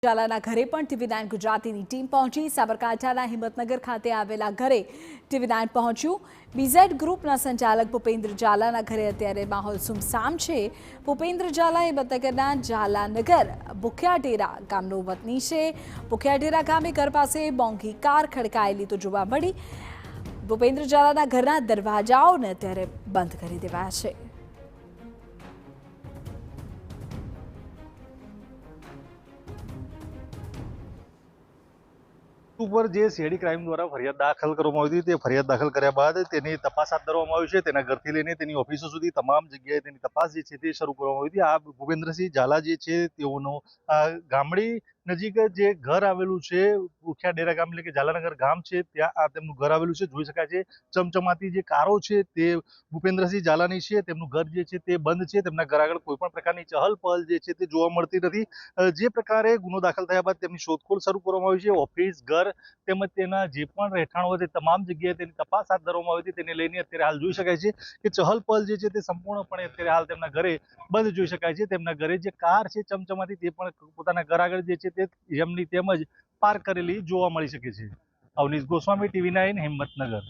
ઝાલાના ઘરે પણ TV9 ગુજરાતીની ટીમ પહોંચી। સાબરકાંઠાના હિંમતનગર ખાતે આવેલા ઘરે TV9 પહોંચ્યું। BZ ગ્રુપના સંચાલક ભૂપેન્દ્ર ઝાલાના ઘરે અત્યારે માહોલ સુમસામ છે। ભૂપેન્દ્ર ઝાલા હિંમતનગરના ઝાલાનગર ભૂખ્યાટેરા ગામનો વતની છે। ભૂખ્યાટેરા ગામે ઘર પાસે મોંઘી કાર ખડકાયેલી તો જોવા મળી। ભૂપેન્દ્ર ઝાલાના ઘરના દરવાજાઓને અત્યારે બંધ કરી દેવાયા છે। ઉપર જે સીઆઈડી ક્રાઇમ દ્વારા ફરિયાદ દાખલ કરવામાં આવી હતી તે ફરિયાદ દાખલ કર્યા બાદ તેની તપાસ હાથ ધરવામાં આવી છે। તેના ઘરથી લઈને તેની ઓફિસો સુધી તમામ જગ્યાએ તેની તપાસ જે છે તે શરૂ કરવામાં આવી હતી। આ ભૂપેન્દ્રસિંહ ઝાલા જે છે તેઓનો ગામડી નજીક જે ઘર આવેલું છે ભૂખ્યાટેરા ગામ એટલે કે ઝાલાનગર ગામ છે ત્યાં આ તેમનું ઘર આવેલું છે। જોઈ શકાય છે ચમચમાતી જે કારો છે તે ભૂપેન્દ્રસિંહ ઝાલાની છે। તેમનું ઘર જે છે તે બંધ છે। તેમના ઘર આગળ કોઈ પણ પ્રકારની ચહલ પહલ જે છે તે જોવા મળતી નથી। જે પ્રકારે ગુનો દાખલ થયા બાદ તેમની શોધખોળ શરૂ કરવામાં આવી છે। ઓફિસ ઘર તેમજ તેના જે પણ રહેઠાણો તે તમામ જગ્યાએ તેની તપાસ હાથ ધરવામાં આવી હતી। તેને લઈને અત્યારે હાલ જોઈ શકાય છે કે ચહલ પહલ જે છે તે સંપૂર્ણપણે અત્યારે હાલ તેમના ઘરે બંધ જોઈ શકાય છે। તેમના ઘરે જે કાર છે ચમચમાતી તે પણ પોતાના ઘર આગળ જે છે તે જેમની તેમજ પાર્ક કરેલી જોવા મળી શકે છે। અવનીશ ગોસ્વામી TV9 હિંમતનગર।